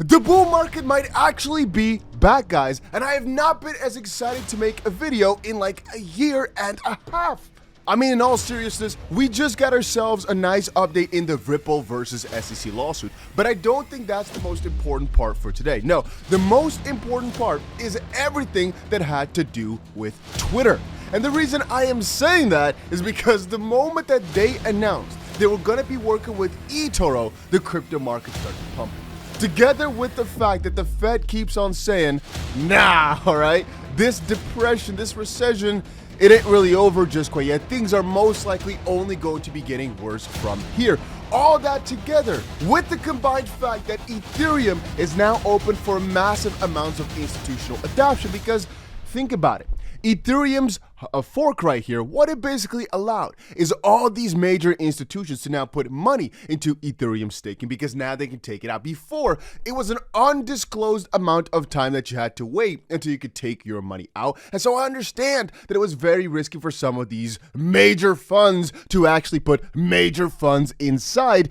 The bull market might actually be back, guys, and I have not been as excited to make a video in like a year and a half. I mean, in all seriousness, we just got ourselves a nice update in the Ripple versus SEC lawsuit, but I don't think that's the most important part for today. No, the most important part is everything that had to do with Twitter. And the reason I am saying that is because the moment that they announced they were going to be working with eToro, the crypto market started pumping. Together with the fact that the Fed keeps on saying, nah, all right, this depression, this recession, it ain't really over just quite yet. Things are most likely only going to be getting worse from here. All that together with the combined fact that Ethereum is now open for massive amounts of institutional adoption, because think about it. Ethereum's fork right here, what it basically allowed is all these major institutions to now put money into Ethereum staking, because now they can take it out. Before, it was an undisclosed amount of time that you had to wait until you could take your money out. And so I understand that it was very risky for some of these major funds to actually put major funds inside.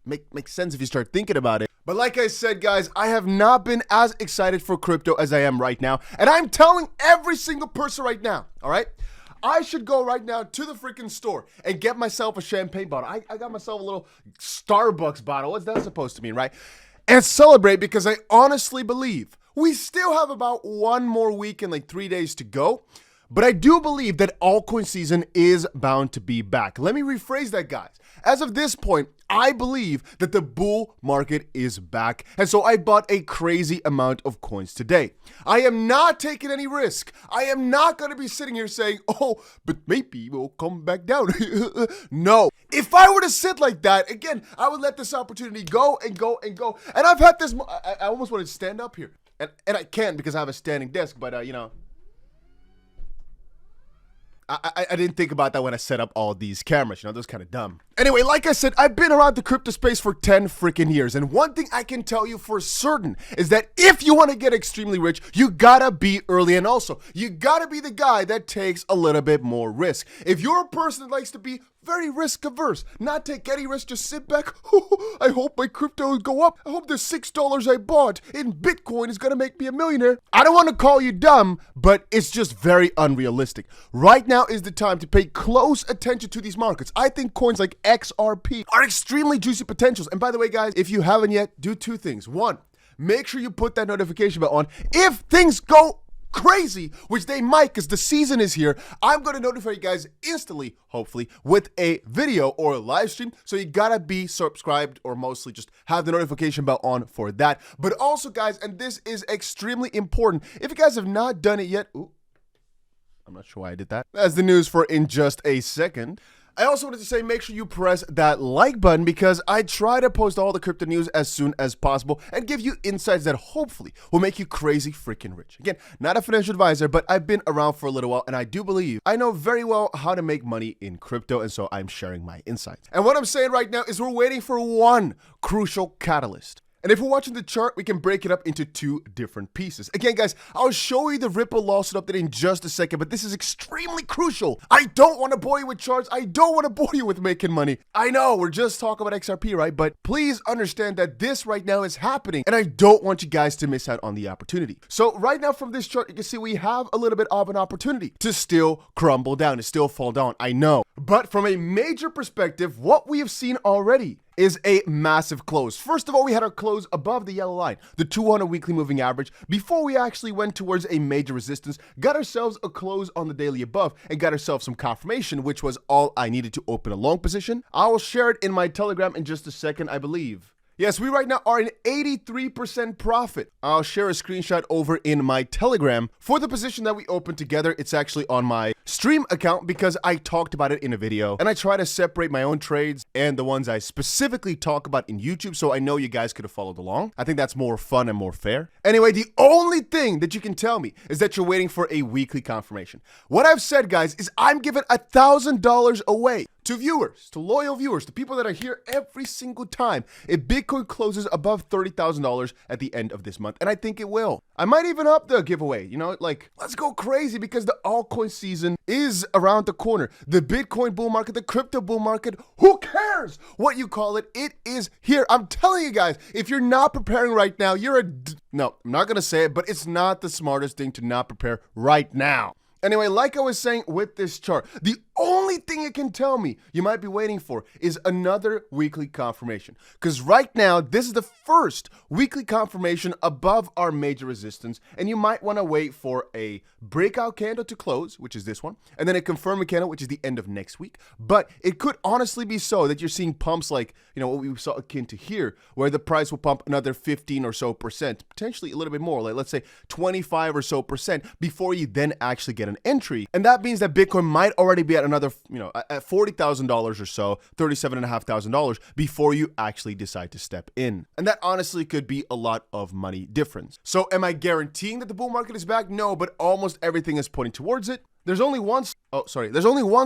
Makes sense if you start thinking about it. But like I said, guys, I have not been as excited for crypto as I am right now. And I'm telling every single person right now, all right? I should go right now to the freaking store and get myself a champagne bottle. I got myself a little Starbucks bottle. What's that supposed to mean, right? And celebrate, because I honestly believe we still have about one more week and like 3 days to go. But I do believe that altcoin season is bound to be back. Let me rephrase that, guys. As of this point, I believe that the bull market is back. And so I bought a crazy amount of coins today. I am not taking any risk. I am not going to be sitting here saying, oh, but maybe we'll come back down. No. If I were to sit like that, again, I would let this opportunity go and go and go. And I've had this, I almost want to stand up here. And I can't because I have a standing desk, but I didn't think about that when I set up all these cameras, that was kind of dumb. Anyway, like I said, I've been around the crypto space for 10 freaking years, and one thing I can tell you for certain is that if you want to get extremely rich, you gotta be early, and also, you gotta be the guy that takes a little bit more risk. If you're a person that likes to be very risk averse, not take any risk, just sit back, I hope my crypto will go up, I hope the $6 I bought in Bitcoin is gonna make me a millionaire. I don't want to call you dumb, but it's just very unrealistic. Right now is the time to pay close attention to these markets. I think coins like XRP are extremely juicy potentials. And by the way, guys, if you haven't yet, do two things. One, make sure you put that notification bell on. If things go crazy, which they might because the season is here, I'm going to notify you guys instantly, hopefully, with a video or a live stream. So you gotta be subscribed, or mostly just have the notification bell on for that. But also, guys, and this is extremely important, if you guys have not done it yet, I'm not sure why I did that. That's the news for in just a second. I also wanted to say, make sure you press that like button, because I try to post all the crypto news as soon as possible and give you insights that hopefully will make you crazy freaking rich. Again, not a financial advisor, but I've been around for a little while, and I do believe I know very well how to make money in crypto, and so I'm sharing my insights. And what I'm saying right now is we're waiting for one crucial catalyst. And if we're watching the chart, we can break it up into two different pieces. Again, guys, I'll show you the Ripple lawsuit update in just a second, but this is extremely crucial. I don't want to bore you with charts. I don't want to bore you with making money. I know, we're just talking about XRP, right? But please understand that this right now is happening, and I don't want you guys to miss out on the opportunity. So right now from this chart, you can see we have a little bit of an opportunity to still crumble down, to still fall down. I know. But from a major perspective, what we have seen already is a massive close. First of all, we had our close above the yellow line, the 200 weekly moving average, before we actually went towards a major resistance, got ourselves a close on the daily above, and got ourselves some confirmation, which was all I needed to open a long position. I will share it in my Telegram in just a second, I believe. Yes, we right now are in 83% profit. I'll share a screenshot over in my Telegram for the position that we opened together. It's actually on my stream account because I talked about it in a video, and I try to separate my own trades and the ones I specifically talk about in YouTube, so I know you guys could have followed along. I think that's more fun and more fair. Anyway, the only thing that you can tell me is that you're waiting for a weekly confirmation. What I've said, guys, is I'm giving $1,000 away to viewers, to loyal viewers, to people that are here every single time, if Bitcoin closes above $30,000 at the end of this month, and I think it will. I might even up the giveaway, you know, like, let's go crazy because the altcoin season is around the corner. The Bitcoin bull market, the crypto bull market, who cares what you call it? It is here. I'm telling you guys, if you're not preparing right now, no, I'm not going to say it, but it's not the smartest thing to not prepare right now. Anyway, like I was saying with this chart, the only thing it can tell me you might be waiting for is another weekly confirmation. Because right now, this is the first weekly confirmation above our major resistance, and you might want to wait for a breakout candle to close, which is this one, and then a confirming candle, which is the end of next week. But it could honestly be so that you're seeing pumps like, you know, what we saw akin to here, where the price will pump another 15 or so percent, potentially a little bit more, like let's say 25 or so percent, before you then actually get an entry. And that means that Bitcoin might already be at another, you know, at $40,000 or so, $37,500 before you actually decide to step in. And that honestly could be a lot of money difference. So am I guaranteeing that the bull market is back? No, but almost everything is pointing towards it. There's only one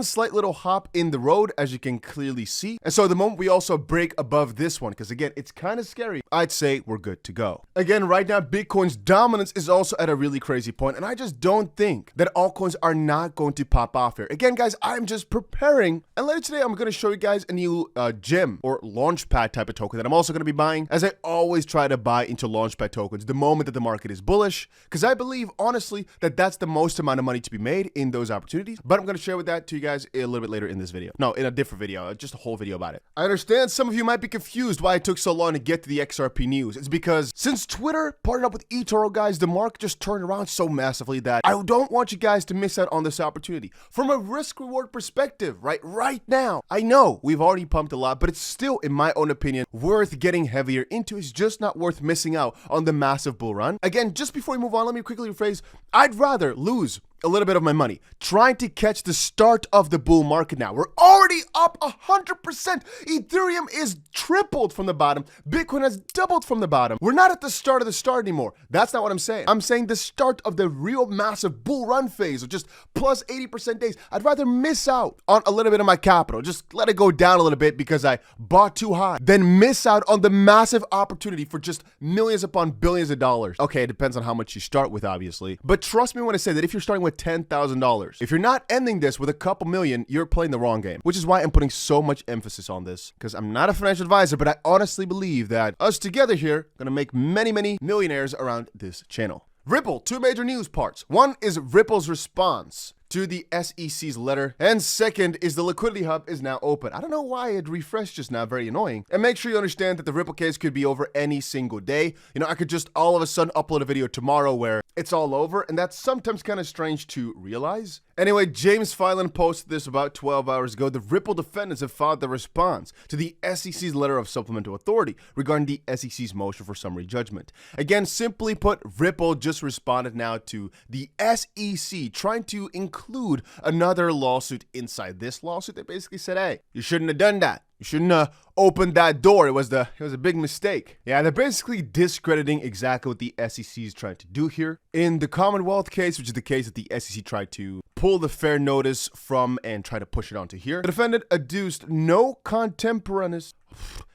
slight little hop in the road, as you can clearly see. And so the moment we also break above this one, because again, it's kind of scary, I'd say we're good to go. Again, right now, Bitcoin's dominance is also at a really crazy point, and I just don't think that altcoins are not going to pop off here. Again, guys, I'm just preparing, and later today, I'm going to show you guys a new gem or launchpad type of token that I'm also going to be buying, as I always try to buy into launchpad tokens the moment that the market is bullish, because I believe, honestly, that that's the most amount of money to be made in those opportunities. But I'm going to share with that to you guys a little bit later in this video. No, in a different video, just a whole video about it. I understand some of you might be confused why it took so long to get to the XRP news. It's because since Twitter partnered up with eToro, guys, the market just turned around so massively that I don't want you guys to miss out on this opportunity. From a risk-reward perspective, right now, I know we've already pumped a lot, but it's still, in my own opinion, worth getting heavier into. It's just not worth missing out on the massive bull run. Again, just before we move on, let me quickly rephrase. I'd rather lose a little bit of my money trying to catch the start of the bull market now. We're already up 100%. Ethereum is tripled from the bottom. Bitcoin has doubled from the bottom. We're not at the start of the start anymore. That's not what I'm saying. I'm saying the start of the real massive bull run phase of just plus 80% days. I'd rather miss out on a little bit of my capital. Just let it go down a little bit because I bought too high. Then miss out on the massive opportunity for just millions upon billions of dollars. Okay, it depends on how much you start with, obviously. But trust me when I say that if you're starting with $10,000. If you're not ending this with a couple million, you're playing the wrong game, which is why I'm putting so much emphasis on this, because I'm not a financial advisor, but I honestly believe that us together here are going to make many, many millionaires around this channel. Ripple, two major news parts. One is Ripple's response to the SEC's letter, and second is the liquidity hub is now open. I don't know why it refreshed just now, very annoying. And make sure you understand that the Ripple case could be over any single day. You know, I could just all of a sudden upload a video tomorrow where it's all over, and that's sometimes kind of strange to realize. Anyway, James Filan posted this about 12 hours ago. The Ripple defendants have filed the response to the SEC's letter of supplemental authority regarding the SEC's motion for summary judgment. Again, simply put, Ripple just responded now to the SEC trying to include another lawsuit inside this lawsuit. They basically said, hey, you shouldn't have done that. You shouldn't have opened that door. It was a big mistake. Yeah, they're basically discrediting exactly what the SEC is trying to do here. In the Commonwealth case, which is the case that the SEC tried to pull the fair notice from and try to push it onto here, the defendant adduced no contemporaneous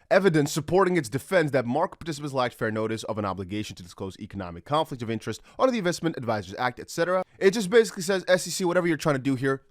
evidence supporting its defense that market participants lacked fair notice of an obligation to disclose economic conflict of interest under the Investment Advisors Act, etc. It just basically says, SEC, whatever you're trying to do here,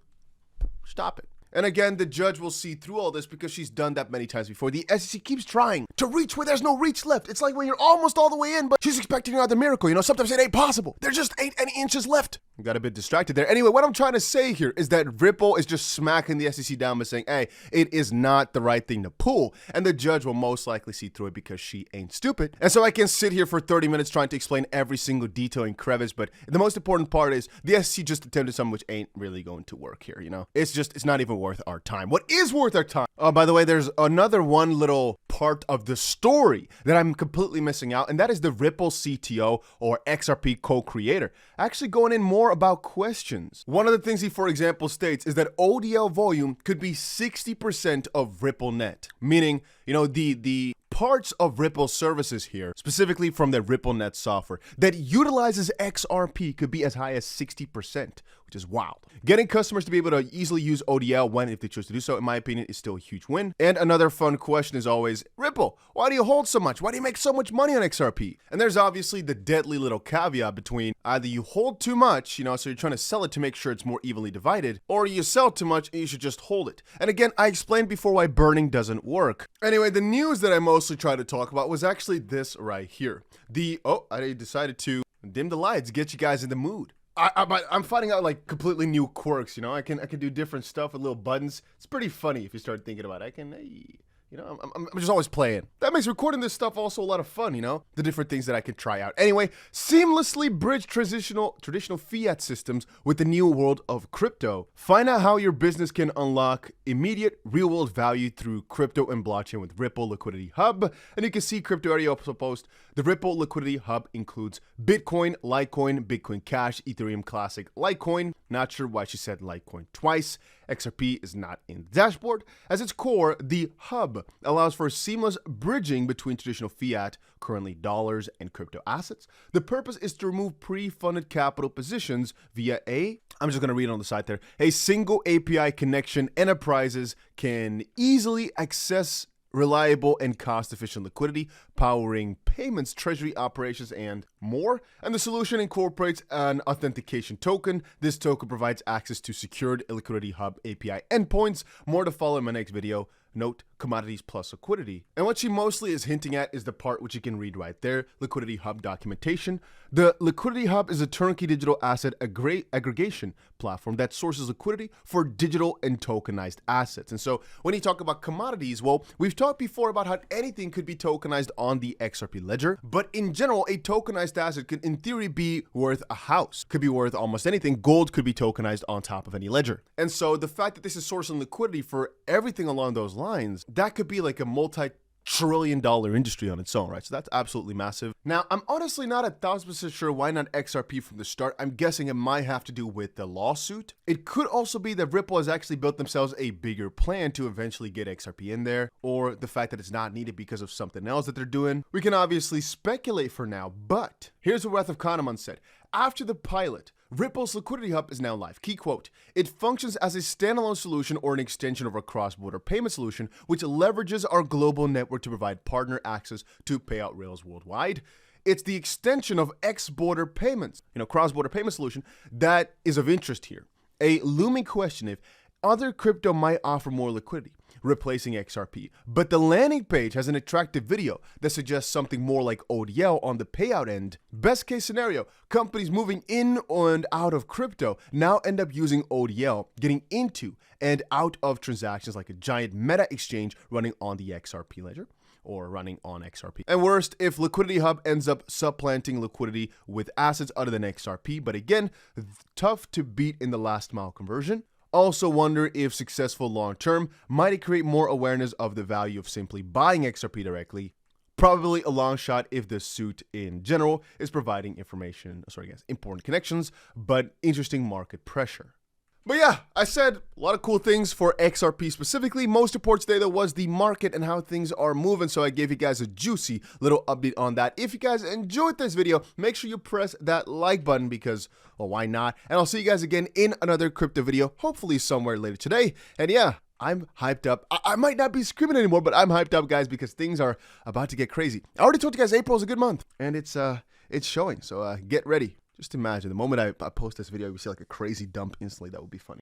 stop it. And again, the judge will see through all this because she's done that many times before. The SEC keeps trying to reach where there's no reach left. It's like when you're almost all the way in, but she's expecting another miracle. You know, sometimes it ain't possible. There just ain't any inches left. I got a bit distracted there. Anyway, what I'm trying to say here is that Ripple is just smacking the SEC down by saying, hey, it is not the right thing to pull. And the judge will most likely see through it because she ain't stupid. And so I can sit here for 30 minutes trying to explain every single detail and crevice. But the most important part is the SEC just attempted something which ain't really going to work here, you know? It's not even worth our time. What is worth our time? Oh, by the way, there's another one little part of the story that I'm completely missing out, and that is the Ripple CTO or XRP co-creator actually going in more about questions. One of the things he, for example, states is that ODL volume could be 60% of Ripple net, meaning, you know, the parts of Ripple services here, specifically from the RippleNet software, that utilizes XRP could be as high as 60%, which is wild. Getting customers to be able to easily use ODL when, if they choose to do so, in my opinion, is still a huge win. And another fun question is always, Ripple, why do you hold so much? Why do you make so much money on XRP? And there's obviously the deadly little caveat between either you hold too much, so you're trying to sell it to make sure it's more evenly divided, or you sell too much and you should just hold it. And again, I explained before why burning doesn't work. Anyway, the news that I mostly tried to talk about was actually this right here. I decided to dim the lights, get you guys in the mood. I'm finding out like completely new quirks, I can do different stuff with little buttons. It's pretty funny if you start thinking about it. I'm just always playing. That makes recording this stuff also a lot of fun, the different things that I can try out. Anyway, seamlessly bridge traditional fiat systems with the new world of crypto. Find out how your business can unlock immediate real-world value through crypto and blockchain with Ripple Liquidity Hub. And you can see Crypto already also post. The Ripple Liquidity Hub includes Bitcoin, Litecoin, Bitcoin Cash, Ethereum Classic, Litecoin. Not sure why she said Litecoin twice. XRP is not in the dashboard. As its core, the hub allows for seamless bridging between traditional fiat, currently dollars, and crypto assets. The purpose is to remove pre-funded capital positions via I'm just going to read it on the side there, a single API connection. Enterprises can easily access reliable and cost-efficient liquidity, powering payments, treasury operations, and more. And the solution incorporates an authentication token. This token provides access to secured Liquidity Hub API endpoints. More to follow in my next video. Note, commodities plus liquidity. And what she mostly is hinting at is the part which you can read right there, Liquidity Hub documentation. The Liquidity Hub is a turnkey digital asset aggregation platform that sources liquidity for digital and tokenized assets. And so when you talk about commodities, well, we've talked before about how anything could be tokenized on the XRP ledger, but in general, a tokenized asset could in theory be worth a house, could be worth almost anything. Gold could be tokenized on top of any ledger. And so the fact that this is sourcing liquidity for everything along those lines, that could be like a multi-trillion-dollar industry on its own, right? So that's absolutely massive. Now, I'm honestly not 1,000% sure why not XRP from the start. I'm guessing it might have to do with the lawsuit. It could also be that Ripple has actually built themselves a bigger plan to eventually get XRP in there, or the fact that it's not needed because of something else that they're doing. We can obviously speculate for now, but here's what Wrath of Kahneman said. After the pilot, Ripple's Liquidity Hub is now live. Key quote, it functions as a standalone solution or an extension of our cross-border payment solution, which leverages our global network to provide partner access to payout rails worldwide. It's the extension of X-border payments, cross-border payment solution that is of interest here. A looming question if other crypto might offer more liquidity, replacing XRP, but the landing page has an attractive video that suggests something more like ODL on the payout end. Best case scenario, companies moving in and out of crypto now end up using ODL, getting into and out of transactions like a giant meta exchange running on the XRP ledger or running on XRP. And worst, if Liquidity Hub ends up supplanting liquidity with assets other than XRP, but again, tough to beat in the last mile conversion. Also wonder if successful long-term, might it create more awareness of the value of simply buying XRP directly? Probably a long shot if the suit in general is providing important connections, but interesting market pressure. But yeah, I said a lot of cool things for XRP specifically. Most reports today though was the market and how things are moving, so I gave you guys a juicy little update on that. If you guys enjoyed this video, make sure you press that like button because, well, why not? And I'll see you guys again in another crypto video, hopefully somewhere later today. And yeah, I'm hyped up. I might not be screaming anymore, but I'm hyped up, guys, because things are about to get crazy. I already told you guys April is a good month, and it's showing, so get ready. Just imagine the moment I post this video, you see like a crazy dump instantly. That would be funny.